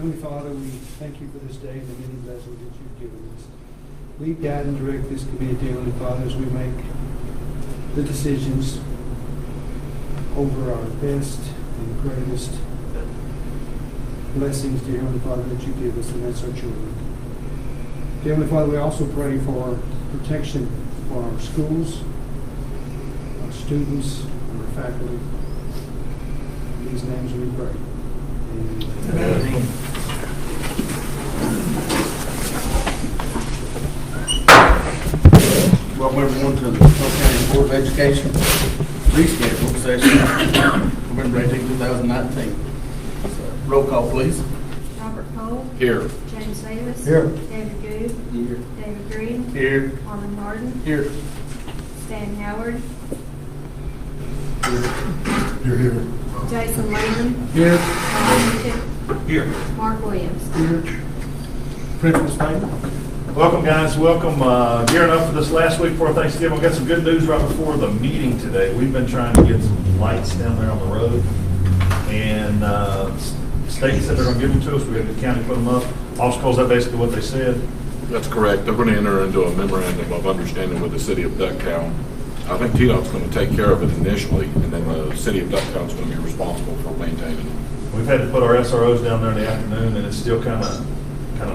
Heavenly Father, we thank you for this day and the many blessings that you've given us. Lead, guide, and direct this community, Heavenly Father, as we make the decisions over our best and greatest blessings, dear Heavenly Father, that you give us, and that's our children. Dear Heavenly Father, we also pray for protection for our schools, our students, and our faculty. In these names we pray. Amen. Welcome everyone to the Polk County Board of Education rescheduled session, November 18, 2019. Roll call, please. Robert Cole. Here. James Davis. Here. David Good. Here. David Green. Here. Armin Harden. Here. Stan Howard. You're here. Jason Lamb. Here. Sean Pritchett. Here. Mark Williams. Here. Principal statement. Welcome, guys. Welcome. Gearing up for this last week before Thanksgiving. We've got some good news right before the meeting today. We've been trying to get some lights down there on the road, and state said they're going to give them to us. We had the county put them up. Officer calls that basically what they said. That's correct. They're going to enter into a memorandum of understanding with the city of Ducktown. I think TDOT's going to take care of it initially, and then the city of Ducktown's going to be responsible for maintaining it. We've had to put our SROs down there in the afternoon, and it's still kind of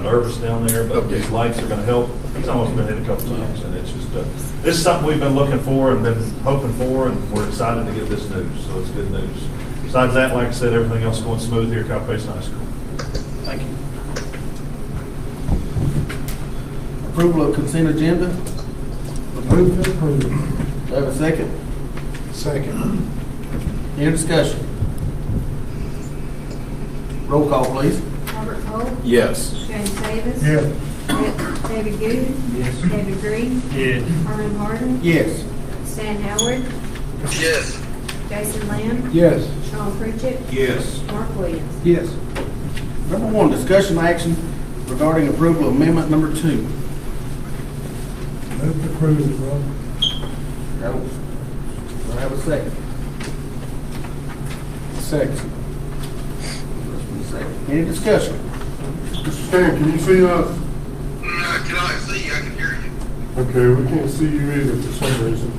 nervous down there, but these lights are going to help. He's almost been hit a couple times, and it's just this is something we've been looking for and been hoping for, and we're excited to get this news. So it's good news. Besides that, like I said, everything else is going smooth here at Cowpaston High School. Thank you. Approval of consent agenda. Move to approve. Do I have a second? Second. Any discussion? Roll call, please. Robert Cole. Yes. James Davis. Here. David Good. Yes. David Green. Yes. Armin Harden. Yes. Stan Howard. Yes. Jason Lamb. Yes. Sean Pritchett. Yes. Mark Williams. Yes. Number one, discussion action regarding approval of amendment number 2. Move to approve, Rob. Do I have a second? Second. Any discussion? Mr. Stan, can you see us? I cannot see you. I can hear you. Okay, we can't see you either for some reason.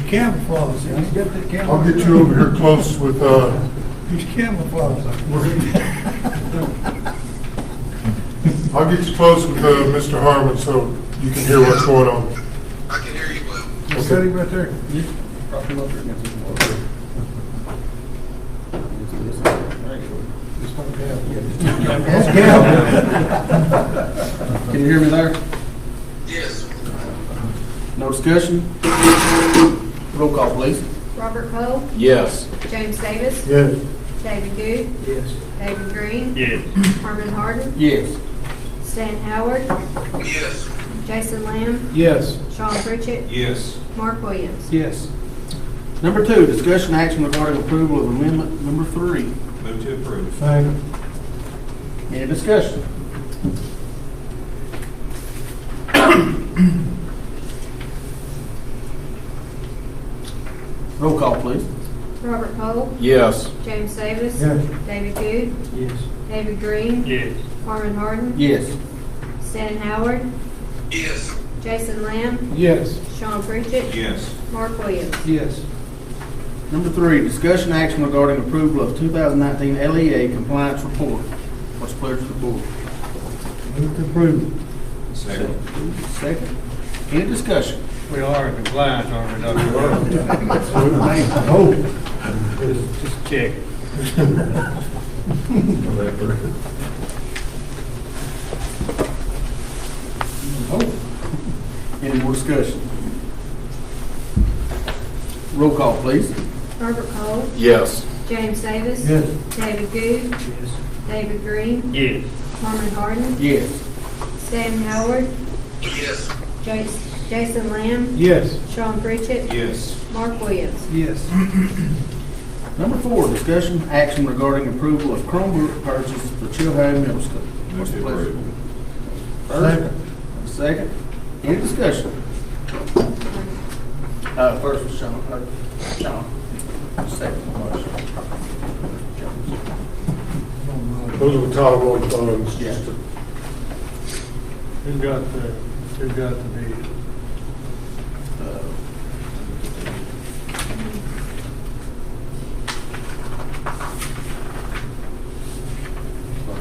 Camouflage. He's got that camouflage. I'll get you over here close with, He's camouflage. I'll get you close with, Mr. Harmon so you can hear what's going on. I can hear you well. You got him right there. Can you hear me there? Yes. No discussion? Roll call, please. Robert Cole. Yes. James Davis. Yes. David Good. Yes. David Green. Yes. Armin Harden. Yes. Stan Howard. Yes. Jason Lamb. Yes. Sean Pritchett. Yes. Mark Williams. Yes. Number 2, discussion action regarding approval of amendment number 3. Move to approve. Second. Any discussion? Roll call, please. Robert Cole. Yes. James Davis. Yes. David Good. Yes. David Green. Yes. Armin Harden. Yes. Stan Howard. Yes. Jason Lamb. Yes. Sean Pritchett. Yes. Mark Williams. Yes. Number 3, discussion action regarding approval of 2019 LEA compliance report. What's the pleasure of the board? Move to approve. Second. Any discussion? We are in compliance, aren't we? Oh. Just check. Any more discussion? Roll call, please. Robert Cole. Yes. James Davis. Yes. David Good. Yes. David Green. Yes. Armin Harden. Yes. Stan Howard. Yes. Jason Lamb. Yes. Sean Pritchett. Yes. Mark Williams. Yes. Number 4, discussion action regarding approval of Chromebook purchase for Chilhowie Middle School. What's the pleasure? Second. Any discussion? First was Sean. Sean. Second. Those are the Title I funds. Yeah. Who got the bid?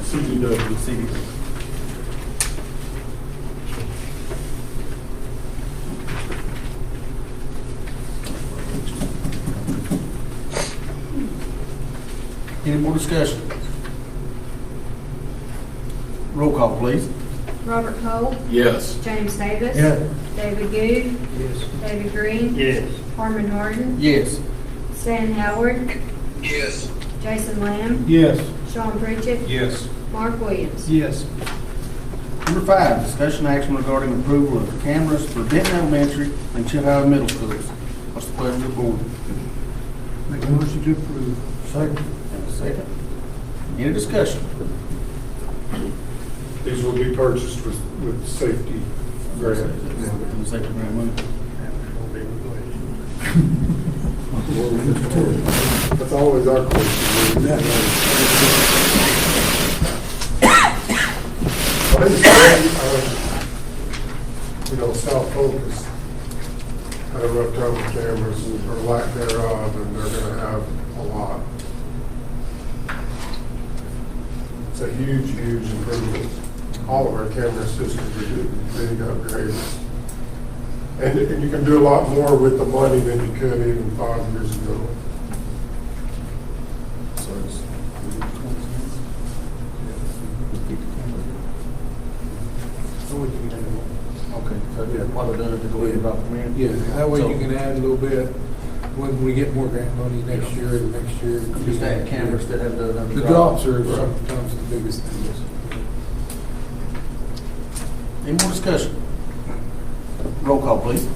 CDW. Any more discussion? Roll call, please. Robert Cole, Yes. James Davis. Yeah. David Goode, Yes. David Green. Yes. Harmon Harden, Yes. Stan Howard, Yes. Jason Lamb, Yes. Sean Pritchett, Yes. Mark Williams. Yes. Number 5, discussion action regarding approval of cameras for Benton Elementary and Chilhowie Middle Schools. What's the pleasure of the board? Make a motion to approve. Second. And a second. Any discussion? These will be purchased with safety grant. And the second grant money. That's always our question. I think it's great, South Focus had a rough time with cameras or lack thereof, and they're gonna have a lot. It's a huge, huge improvement. All of our camera systems are being upgraded. And you can do a lot more with the money than you could even 5 years ago. So it's okay. So yeah, what we're doing to go ahead about the mayor. Yeah, that way you can add a little bit when we get more grant money next year and next year. Just add cameras that have the. The drops are sometimes the biggest things. Any more discussion? Roll call, please.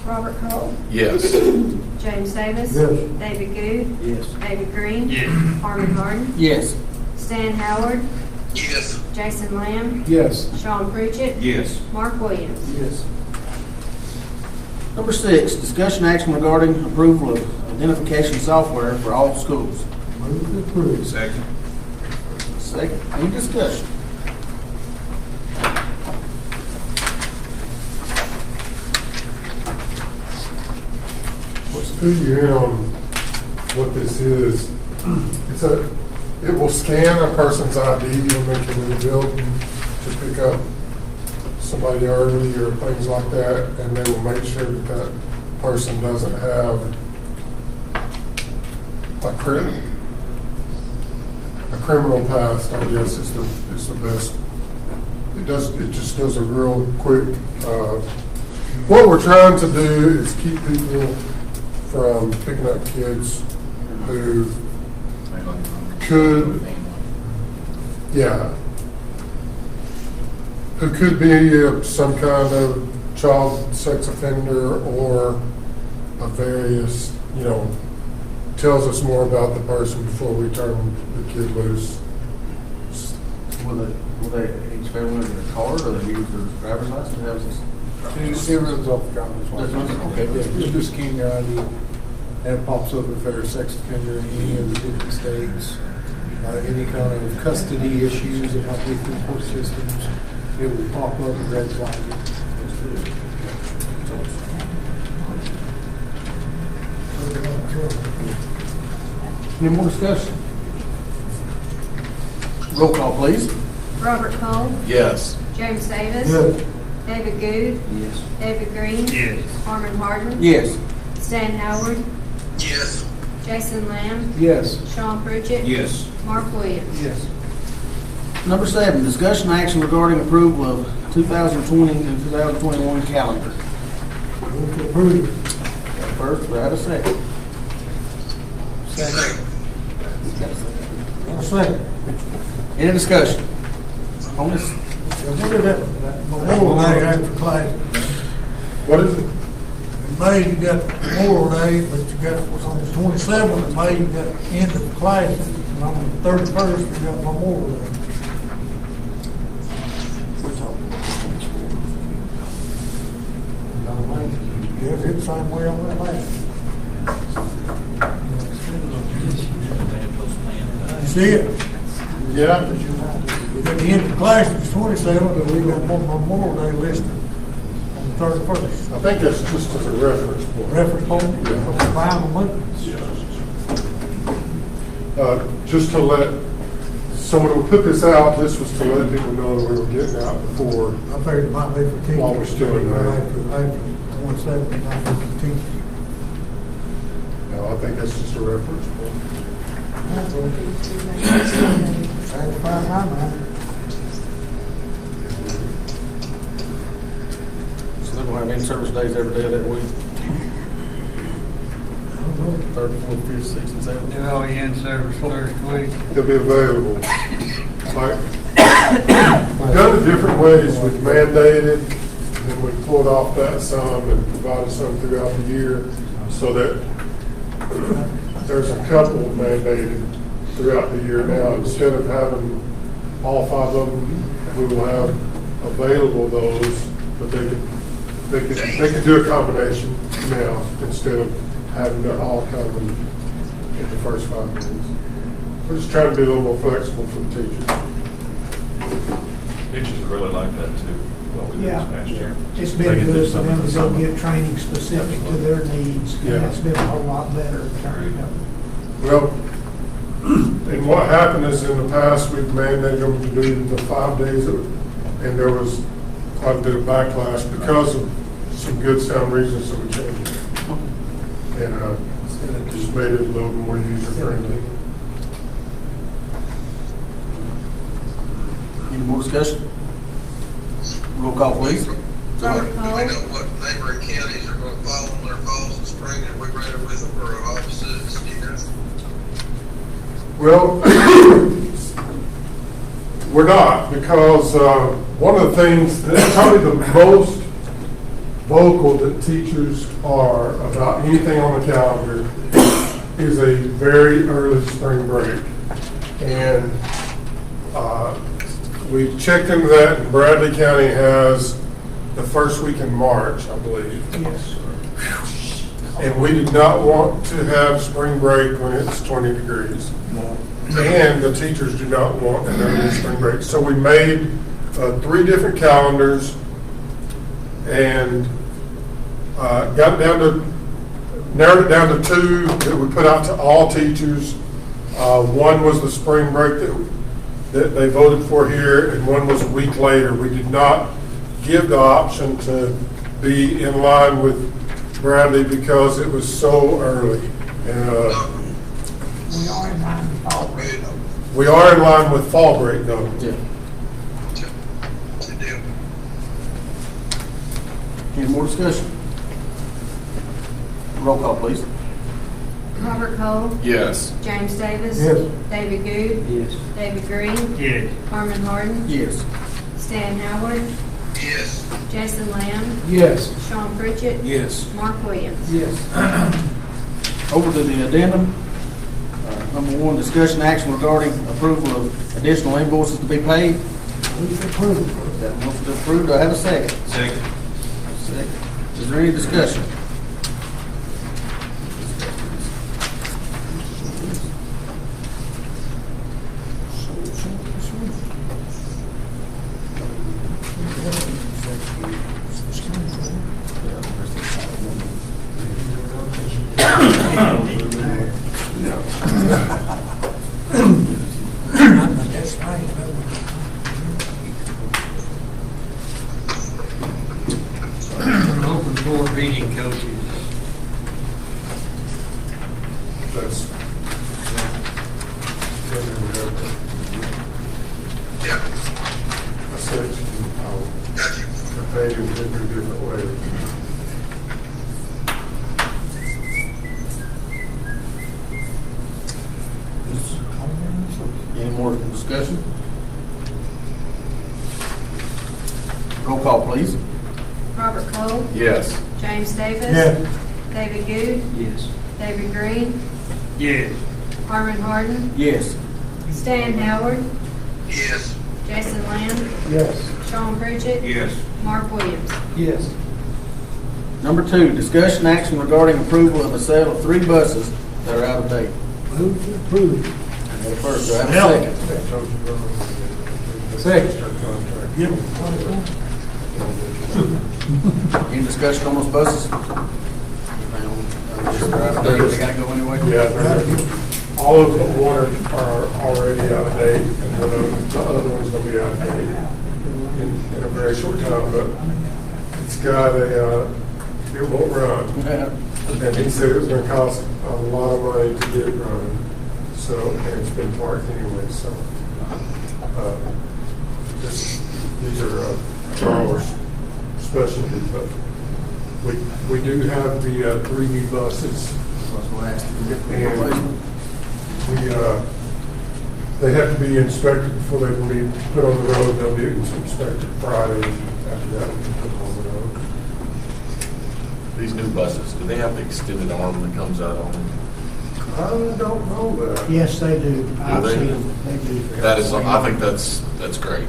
Robert Cole, Yes. James Davis. Yes. David Goode, Yes. David Green. Harmon Harden, Yes. Stan Howard, Yes. Jason Lamb, Yes. Sean Pritchett, Yes. Mark Williams. Yes. Number 6, discussion action regarding approval of identification software for all schools. Move to approve. Second. Second, any discussion? What's good here on what this is, it will scan a person's ID when they come in the building to pick up somebody early or things like that, and they will make sure that that person doesn't have a criminal past, I guess is the best. It just does a real quick, what we're trying to do is keep people from picking up kids who could, who could be some kind of child sex offender or a various, tells us more about the person before we turn the kid loose. Will they each family get a card or they use their driver's license? How's this? Everyone's off the driver's license. Okay. Yeah, you just scan your ID, and it pops up if they're a sex offender in any of the different states, any kind of custody issues that might be through court systems, it will pop up and red flag it. Any more discussion? Roll call, please. Robert Cole, Yes. James Davis. Yes. David Goode, Yes. David Green. Yes. Harmon Harden, Yes. Stan Howard, Yes. Jason Lamb, Yes. Sean Pritchett. Yes. Mark Williams. Yes. Number 7, discussion action regarding approval of 2020 and 2021 calendar. Move to approve. First, do I have a second? Second. Second. Any discussion? On this? What is that Memorial Day after class? What is it? In May, you got Memorial Day, but you got, on the 27th of May, you got end of class, and on the 31st, you got Memorial Day. Yeah, it's the same way on that last. see it. Yeah, At the end of the class, it's 27, but we got one Memorial Day listed on the 31st. I think that's just as a reference point. Reference point, fine on me. Just to let, so when we put this out, this was to let people know that we were getting out before. I figured it might be for teachers. While we're still in there. After 27, it might be for teachers. No, I think that's just a reference point. That's fine, my mind. So they're gonna have in-service days every day of that week. 3rd, 4th, 5th, 6th, and 7th. Do all your in-service first week. They'll be available. Like, we've done it different ways. We've mandated, and then we pulled off that some and provided some throughout the year, so that there's a couple mandated throughout the year now. Instead of having all 5 of them, we will have available those, but they can do a combination now instead of having to all come in the first 5 days. We're just trying to be a little more flexible for the teachers. Teachers really like that too, what we did this past year. It's They been can do good for something them in to the go summer. get training specific to their needs, and Yeah. it's been a whole lot better. Well, and what happened is in the past, we've mandated them to do the 5 days, and there was quite a bit of backlash because of some good sound reasons that we changed it. And just made it a little more user-friendly. Any more discussion? Roll call, please. Robert Do we know Cole, what neighboring counties are gonna follow in their falls and spring, and we ready with them for our offices, you know? Well, we're not, because one of the things, that's probably the most vocal that teachers are about anything on the calendar is a very early spring break. And we checked into that, and Bradley County has the first week in March, I believe. Yes. And we did not want to have spring break when it's 20 degrees. And the teachers do not want an early spring break. So we made 3 different calendars and narrowed it down to 2 that we put out to all teachers. One was the spring break that they voted for here, and one was a week later. We did not give the option to be in line with Bradley because it was so early. And We are in line with all of it. we are in line with fall break though. Yeah. Good deal. Any more discussion? Roll call, please. Robert Cole, Yes. James Davis. Yes. David Good. Yes. David Green. Yes. Carmen Harden. Yes. Stan Howard. Yes. Jason Lamb. Yes. Sean Pritchett. Yes. Mark Williams. Yes. Over to the addendum. Number 1, discussion action regarding approval of additional invoices to be paid. Move to approve. Got a motion to approve, do I have a second? Second. Second. Is there any discussion? That's right. Open floor reading coaches. That's. Yeah, I said, got you. pay in different ways. Any more discussion? Roll call, please. Robert Cole, Yes. James Davis. Yes. David Good. Yes. David Green. Yes. Carmen Harden. Yes. Stan Howard. Yes. Jason Lamb. Yes. Sean Pritchett. Yes. Mark Williams. Yes. Number 2, discussion action regarding approval of the sale of 3 buses that are out of date. Move to approve. Got a first, do I have Help. a second? Give them. Any discussion on those buses? They gotta go anyway? Yeah, all of the water are already out of date, and the other one's gonna be out of date in a very short time, but it's got a, it won't run. And he said it was gonna cost a lot of money to get it running, so, and it's been parked anyway, so. These are Charles specialty, but we do have the 3 new buses. And they have to be inspected before they can be put on the road. They'll be inspected Friday, and after that, we can put them on the road. These new buses, do they have the extended arm that comes out on them? I don't know that. Yes, they do. I've they? seen them. They do. That is, I think that's great.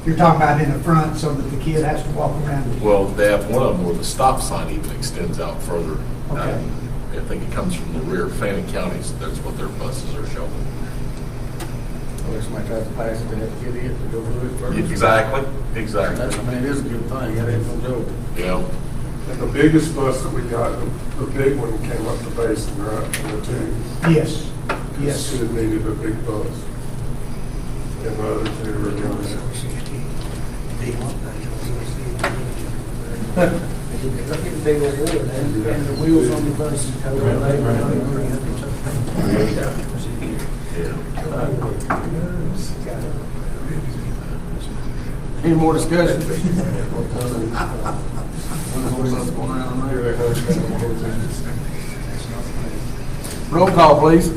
You're talking about in the front so that the kid has to walk around. Well, they have one of them where the stop sign even extends out further. Okay. I think it comes from the rear of Fannin Counties, that's what their buses are showing. Unless somebody tries to pass it, they have to get in to go through it first. Exactly, That's, exactly. I mean, it is a good thing, you gotta have some joke. Yeah. And the biggest bus that we got, the big one came up the basin, right, and the 2. Yes, yes. It needed a big bus. And the other 2 were young. And the wheels on the bus. Any more discussion? Roll call, please.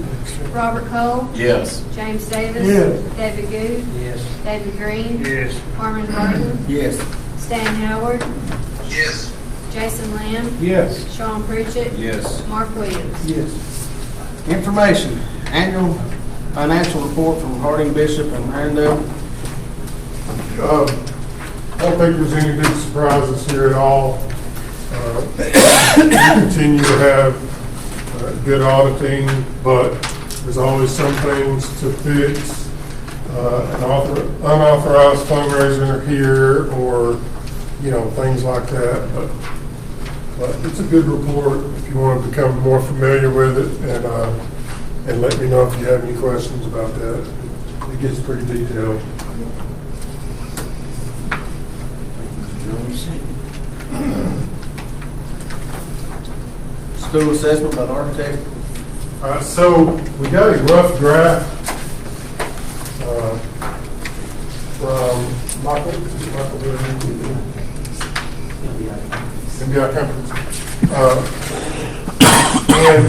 Robert Cole. Yes. James Davis. Yes. David Goode. Yes. David Green. Yes. Harmon Barton. Yes. Stan Howard. Yes. Jason Lamb. Yes. Sean Pritchett. Yes. Mark Williams. Yes. Information, annual financial report from Harding Bishop and Marindale. I don't think there's any big surprises here at all. We continue to have good auditing, but there's always some things to fix. Unauthorized fundraising here, or, things like that. But it's a good report if you want to become more familiar with it, and let me know if you have any questions about that. It gets pretty detailed. School assessment by the architect. So we got a rough draft from Michael. MBI Companies. And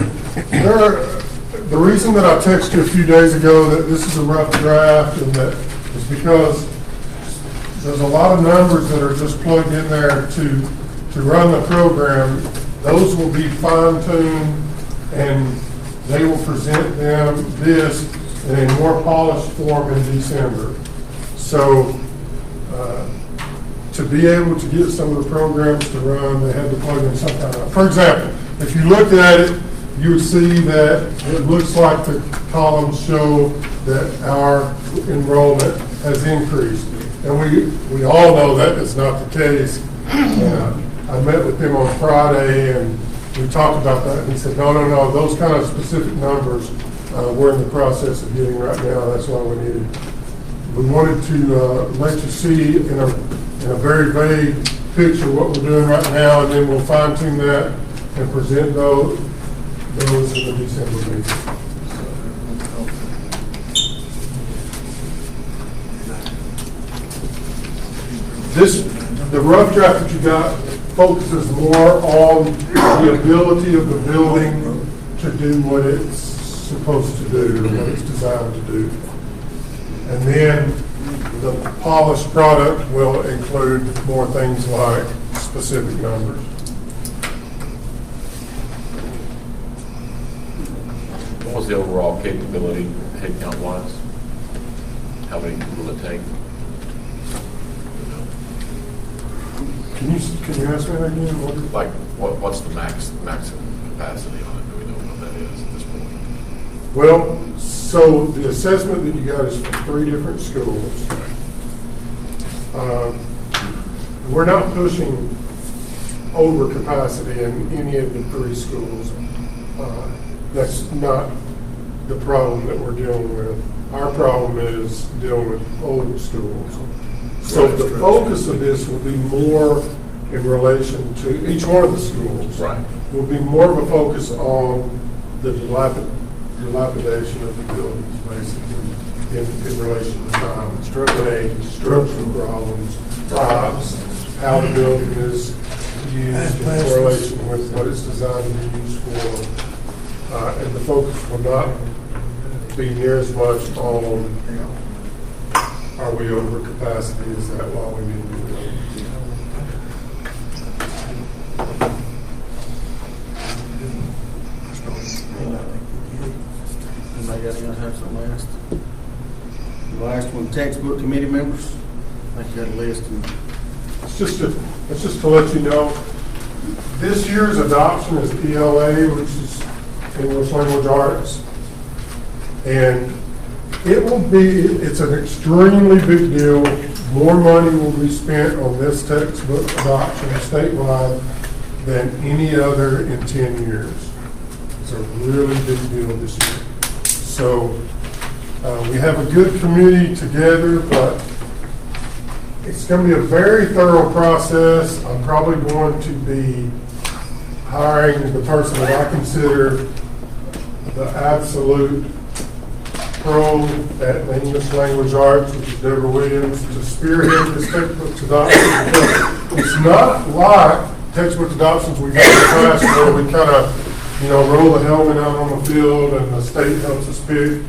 the reason that I texted you a few days ago that this is a rough draft and that is because there's a lot of numbers that are just plugged in there to run the program. Those will be fine-tuned, and they will present this in a more polished form in December. So to be able to get some of the programs to run, they had to plug in some kind of, for example, if you looked at it, you would see that it looks like the columns show that our enrollment has increased. And we all know that is not the case. I met with him on Friday, and we talked about that, and he said, no, those kind of specific numbers we're in the process of getting right now. That's why we wanted to let you see in a very vague picture what we're doing right now, and then we'll fine tune that and present those in the December meeting. The rough draft that you got focuses more on the ability of the building to do what it's supposed to do, what it's designed to do. And then the polished product will include more things like specific numbers. What was the overall capability, headcount wise? How many will it take? Can you ask me that again? Like, what's the maximum capacity on it? Do we know what that is at this point? Well, so the assessment that you got is for 3 different schools. We're not pushing over capacity in any of the 3 schools. That's not the problem that we're dealing with. Our problem is dealing with old schools. So the focus of this will be more in relation to each one of the schools. Right. Will be more of a focus on the dilapidation of the buildings, basically, in relation to time, structural problems, types, how the building is used in correlation with what it's designed to be used for. And the focus will not be near as much on, are we over capacity, is that why we need to do it? Anybody got anything have something last? The last one, textbook committee members. I think you had a list. It's just to let you know, this year's adoption is ELA, which is English Language Arts. And it's an extremely big deal. More money will be spent on this textbook adoption statewide than any other in 10 years. It's a really big deal this year. So we have a good committee together, but it's going to be a very thorough process. I'm probably going to be hiring the person that I consider the absolute pro at English Language Arts, which is Deborah Williams, to spearhead this textbook adoption. It's not like textbook adoptions we've had in the past where we kind of, roll the helmet out on the field and the state helps us pick.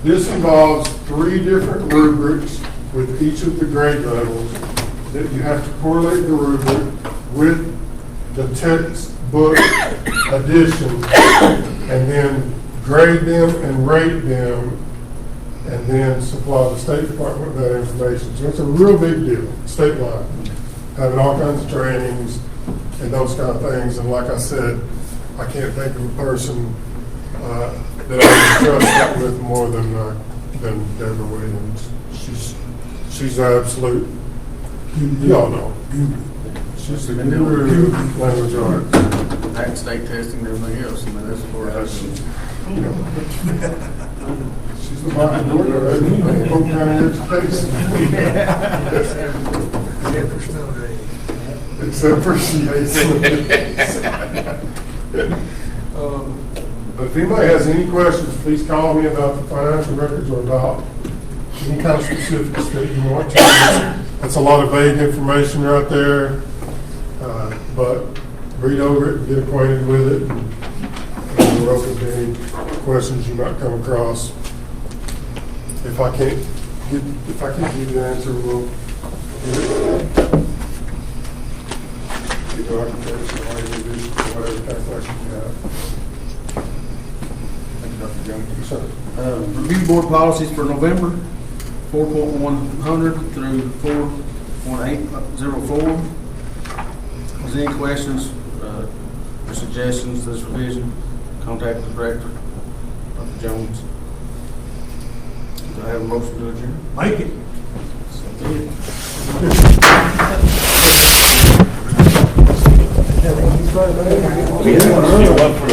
This involves 3 different rubrics with each of the grade levels that you have to correlate the rubric with the textbook edition and then grade them and rate them and then supply the State Department with that information. So it's a real big deal, statewide, having all kinds of trainings and those kind of things. And like I said, I can't think of a person that I can trust that with more than Deborah Williams. She's an absolute, y'all know. She's the guru of language arts. That state testing and everything else. I mean, that's for us. She's the Martin Lawyer, right? Polk County Education. Except for she hates it. But if anybody has any questions, please call me about the financial records or about any kind of specifics that you want to. That's a lot of vague information right there. But read over it and get acquainted with it. And we're open to any questions you might come across. If I can't give you the answer, we'll get the documentation, whatever calculation you have. Thank you, Dr. Jones. Yes, sir. Review board policies for November, 4.100 through 4.804. Is there any questions or suggestions to this revision? Contact the director, Dr. Jones. Do I have a motion to adjourn? Make it. Yeah, one for